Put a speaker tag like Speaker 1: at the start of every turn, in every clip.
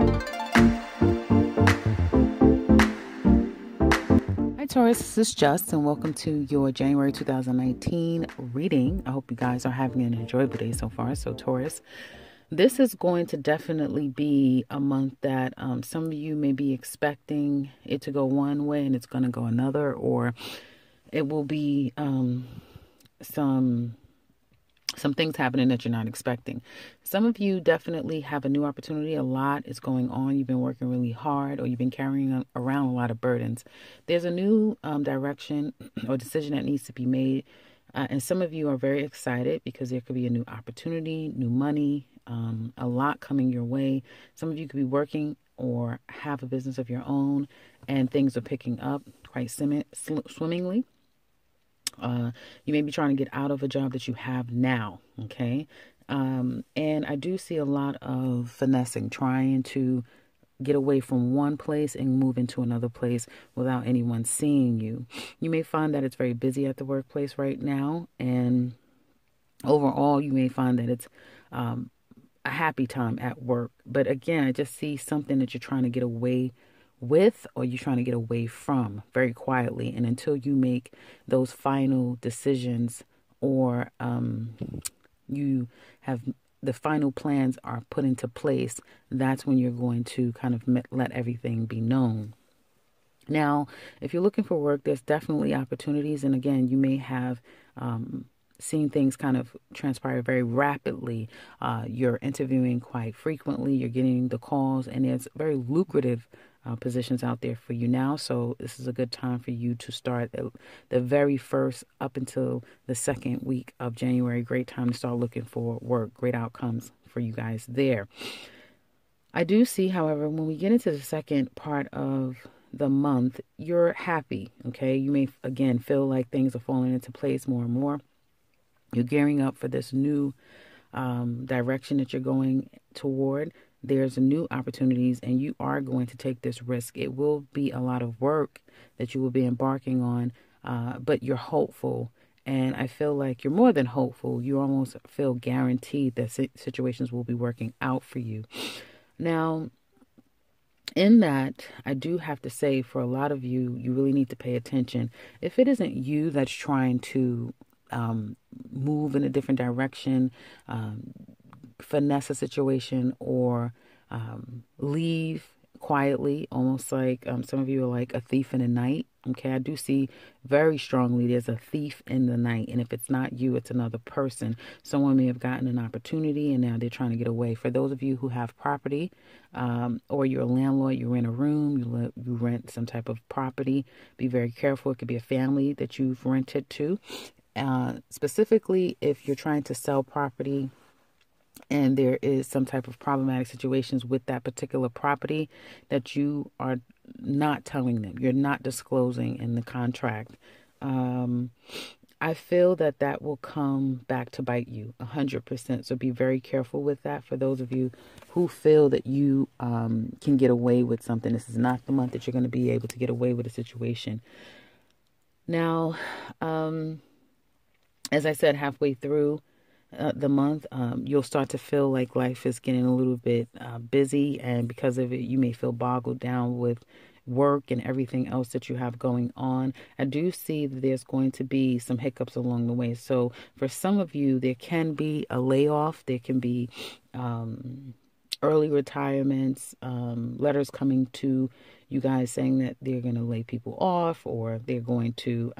Speaker 1: Hi Taurus, this is Just and welcome to your January 2019 reading. I hope you guys are having an enjoyable day so far. So Taurus, this is going to definitely be a month that some of you may be expecting it to go one way and it's going to go another, or it will be some things happening that you're not expecting. Some of you definitely have a new opportunity. A lot is going on. You've been working really hard, or you've been carrying around a lot of burdens. There's a new direction or decision that needs to be made. And some of you are very excited because there could be a new opportunity, new money, a lot coming your way. Some of you could be working or have a business of your own and things are picking up quite swimmingly. You may be trying to get out of a job that you have now, okay? And I do see a lot of finessing, trying to get away from one place and move into another place without anyone seeing you. You may find that it's very busy at the workplace right now, and overall, you may find that it's a happy time at work. But again, I just see something that you're trying to get away with, or you're trying to get away from very quietly. And until you make those final decisions, or you have the final plans are put into place, that's when you're going to kind of let everything be known. Now, if you're looking for work, there's definitely opportunities. And again, you may have seen things kind of transpire very rapidly. You're interviewing quite frequently. You're getting the calls, and there's very lucrative positions out there for you now. So this is a good time for you to start the very first up until the second week of January. Great time to start looking for work. Great outcomes for you guys there. I do see, however, when we get into the second part of the month, you're happy. Okay. You may, again, feel like things are falling into place more and more. You're gearing up for this new direction that you're going toward. There's new opportunities, and you are going to take this risk. It will be a lot of work that you will be embarking on, but you're hopeful. And I feel like you're more than hopeful. You almost feel guaranteed that situations will be working out for you. Now, in that, I do have to say, for a lot of you, you really need to pay attention. If it isn't you that's trying to move in a different direction, finesse a situation, or leave quietly, almost like some of you are like a thief in the night. Okay, I do see very strongly there's a thief in the night, and if it's not you, it's another person. Someone may have gotten an opportunity and now they're trying to get away. For those of you who have property, or you're a landlord, you rent a room, you rent some type of property, be very careful. It could be a family that you've rented to. Specifically, if you're trying to sell property and there is some type of problematic situations with that particular property that you are not telling them, you're not disclosing in the contract, I feel that will come back to bite you 100%. So be very careful with that. For those of you who feel that you can get away with something, this is not the month that you're going to be able to get away with a situation. Now, as I said, halfway through the month, you'll start to feel like life is getting a little bit busy, and because of it, you may feel boggled down with work and everything else that you have going on. I do see that there's going to be some hiccups along the way. So for some of you, there can be a layoff. There can be early retirements, letters coming to you guys saying that they're going to lay people off, or they're going to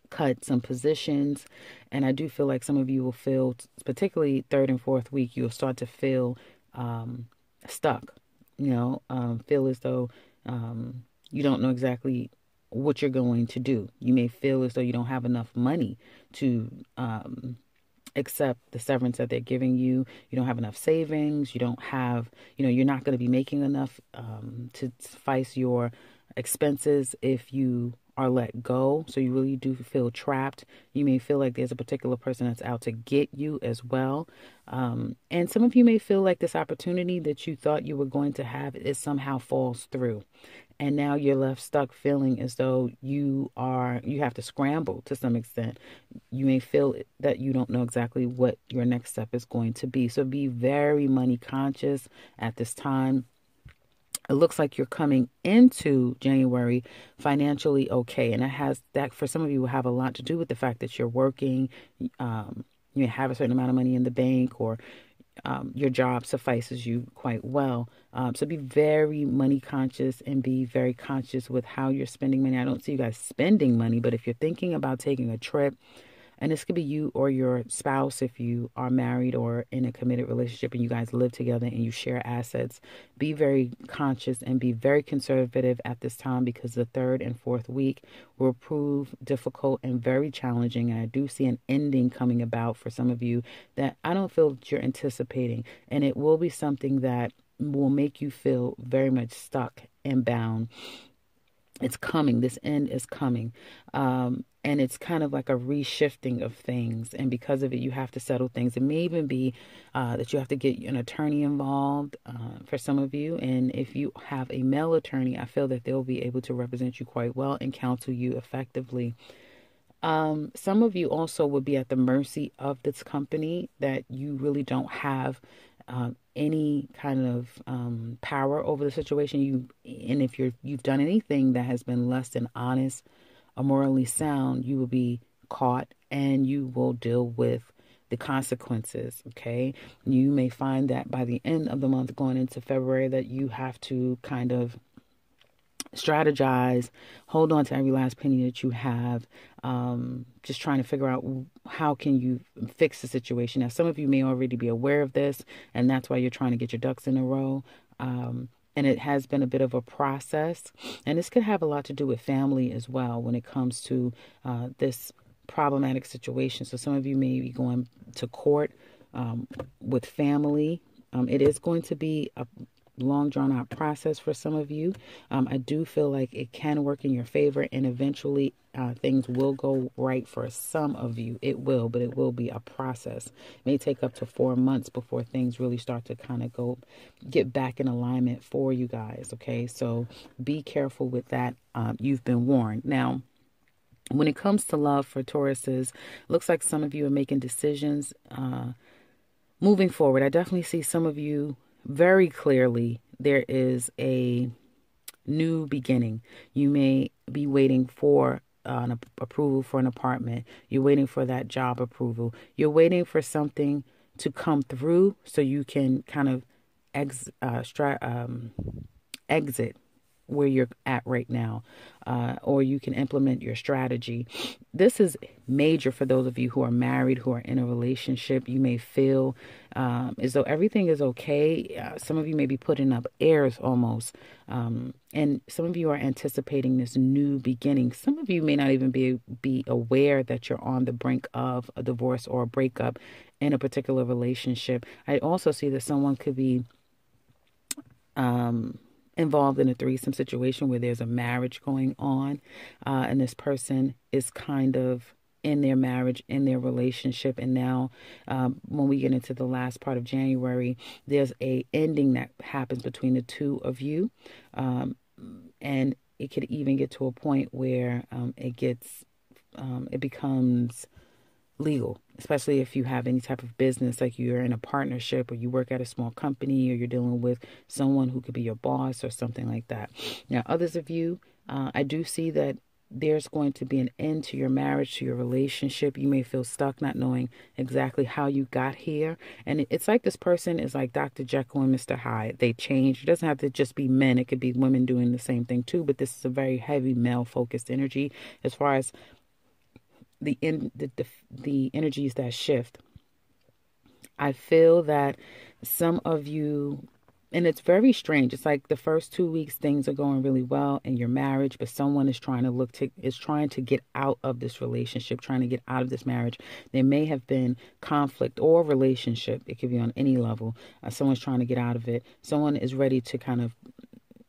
Speaker 1: cut some positions. And I do feel like some of you will feel, particularly third and fourth week, you'll start to feel stuck, feel as though you don't know exactly what you're going to do. You may feel as though you don't have enough money to accept the severance that they're giving you. You don't have enough savings. You don't have, you're not going to be making enough to suffice your expenses if you are let go. So you really do feel trapped. You may feel like there's a particular person that's out to get you as well. And some of you may feel like this opportunity that you thought you were going to have is somehow falls through. And now you're left stuck feeling as though you have to scramble to some extent. You may feel that you don't know exactly what your next step is going to be. So be very money conscious at this time. It looks like you're coming into January financially okay. And that for some of you will have a lot to do with the fact that you're working, you have a certain amount of money in the bank, or your job suffices you quite well. So be very money conscious and be very conscious with how you're spending money. I don't see you guys spending money, but if you're thinking about taking a trip, and this could be you or your spouse if you are married or in a committed relationship and you guys live together and you share assets, be very conscious and be very conservative at this time, because the third and fourth week will prove difficult and very challenging. And I do see an ending coming about for some of you that I don't feel that you're anticipating. And it will be something that will make you feel very much stuck and bound. It's coming. This end is coming. And it's kind of like a reshifting of things. And because of it, you have to settle things. It may even be that you have to get an attorney involved for some of you. And if you have a male attorney, I feel that they'll be able to represent you quite well and counsel you effectively. Some of you also will be at the mercy of this company that you really don't have any kind of power over the situation. And if you've done anything that has been less than honest or morally sound, you will be caught and you will deal with the consequences. Okay, you may find that by the end of the month, going into February, that you have to kind of strategize, hold on to every last penny that you have, just trying to figure out how can you fix the situation. Now, some of you may already be aware of this, and that's why you're trying to get your ducks in a row. And it has been a bit of a process, and this could have a lot to do with family as well when it comes to this problematic situation. So some of you may be going to court with family. It is going to be a long drawn out process for some of you. I do feel like it can work in your favor, and eventually things will go right for some of you. It will, but it will be a process. It may take up to 4 months before things really start to kind of get back in alignment for you guys. Okay, so be careful with that. You've been warned. Now, when it comes to love for Tauruses, looks like some of you are making decisions moving forward. I definitely see some of you very clearly. There is a new beginning. You may be waiting for an approval for an apartment. You're waiting for that job approval. You're waiting for something to come through so you can kind of exit where you're at right now, or you can implement your strategy. This is major for those of you who are married, who are in a relationship. You may feel as though everything is okay. Some of you may be putting up airs almost. And some of you are anticipating this new beginning. Some of you may not even be aware that you're on the brink of a divorce or a breakup in a particular relationship. I also see that someone could be involved in a threesome situation where there's a marriage going on, and this person is kind of in their marriage, in their relationship. And now when we get into the last part of January, there's a ending that happens between the two of you. And it could even get to a point where it becomes legal, especially if you have any type of business, like you're in a partnership or you work at a small company or you're dealing with someone who could be your boss or something like that. Now, others of you, I do see that there's going to be an end to your marriage, to your relationship. You may feel stuck, not knowing exactly how you got here. And it's like this person is like Dr. Jekyll and Mr. Hyde. They change. It doesn't have to just be men. It could be women doing the same thing too. But this is a very heavy male-focused energy as far as the energies that shift. I feel that some of you, and it's very strange. It's like the first 2 weeks, things are going really well in your marriage, but someone is trying to get out of this relationship, trying to get out of this marriage. There may have been conflict or relationship. It could be on any level. Someone's trying to get out of it. Someone is ready to kind of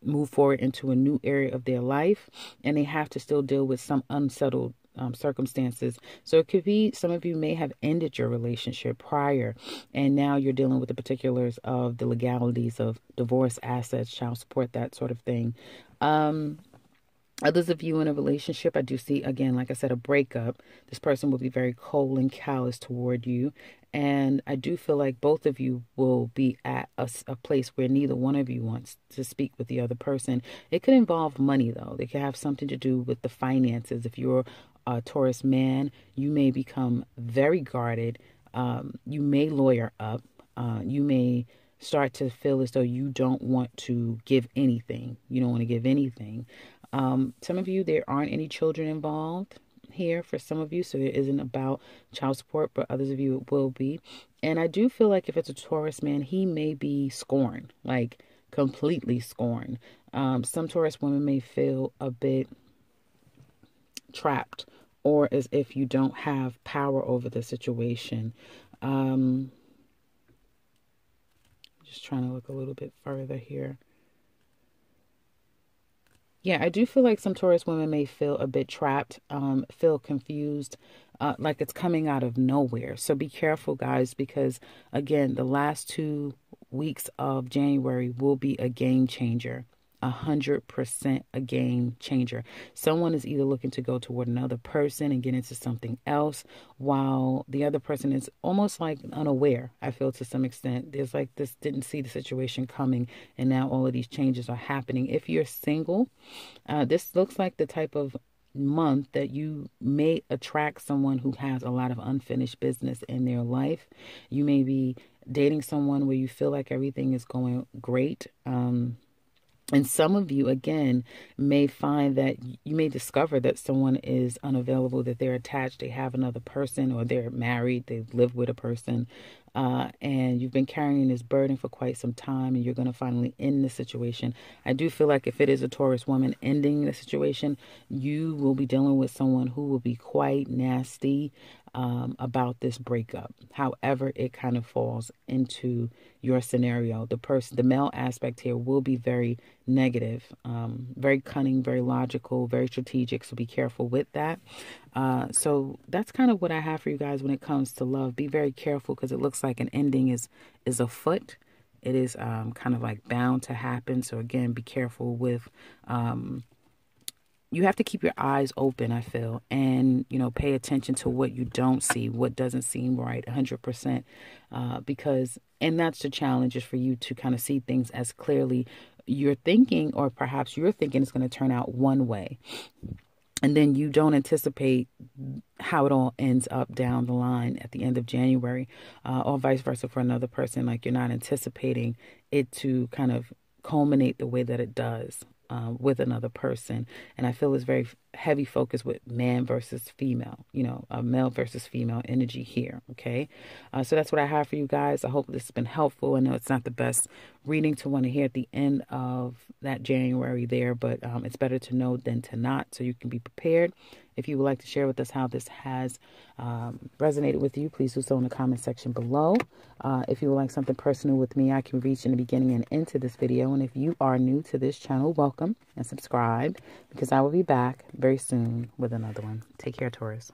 Speaker 1: move forward into a new area of their life, and they have to still deal with some unsettled circumstances. So it could be some of you may have ended your relationship prior, and now you're dealing with the particulars of the legalities of divorce, assets, child support, that sort of thing. Others of you in a relationship, I do see, again, like I said, a breakup. This person will be very cold and callous toward you. And I do feel like both of you will be at a place where neither one of you wants to speak with the other person. It could involve money, though. It could have something to do with the finances. If you're a Taurus man, you may become very guarded. You may lawyer up. You may start to feel as though you don't want to give anything. You don't want to give anything. Some of you, there aren't any children involved here for some of you, so there isn't about child support, but others of you it will be. And I do feel like if it's a Taurus man, he may be scorned, like completely scorned. Some Taurus women may feel a bit trapped, or as if you don't have power over the situation. Just trying to look a little bit further here. Yeah, I do feel like some Taurus women may feel a bit trapped, feel confused, like it's coming out of nowhere. So be careful, guys, because, again, the last 2 weeks of January will be a game changer. 100% a game changer. Someone is either looking to go toward another person and get into something else, while the other person is almost like unaware. I feel to some extent there's like this didn't see the situation coming, and now all of these changes are happening. If you're single, this looks like the type of month that you may attract someone who has a lot of unfinished business in their life. You may be dating someone where you feel like everything is going great. And some of you, again, may find that you may discover that someone is unavailable, that they're attached, they have another person, or they're married, they live with a person, and you've been carrying this burden for quite some time, and you're going to finally end the situation. I do feel like if it is a Taurus woman ending the situation, you will be dealing with someone who will be quite nasty about this breakup. However, it kind of falls into your scenario. The male aspect here will be very negative, very cunning, very logical, very strategic. So be careful with that. So that's kind of what I have for you guys when it comes to love. Be very careful because it looks like an ending is afoot. It is kind of like bound to happen. So again, be careful with you have to keep your eyes open, I feel, and, pay attention to what you don't see, what doesn't seem right 100%, and that's the challenge, is for you to kind of see things as clearly you're thinking, or perhaps you're thinking it's going to turn out one way. And then you don't anticipate how it all ends up down the line at the end of January, or vice versa for another person. Like, you're not anticipating it to kind of culminate the way that it does with another person. And I feel it's very heavy focus with man versus female, a male versus female energy here. Okay. So that's what I have for you guys. I hope this has been helpful. I know it's not the best reading to want to hear at the end of that January there, but it's better to know than to not, so you can be prepared. If you would like to share with us how this has resonated with you, please do so in the comment section below. If you would like something personal with me, I can reach in the beginning and end to this video. And if you are new to this channel, welcome and subscribe, because I will be back very soon with another one. Take care, Taurus.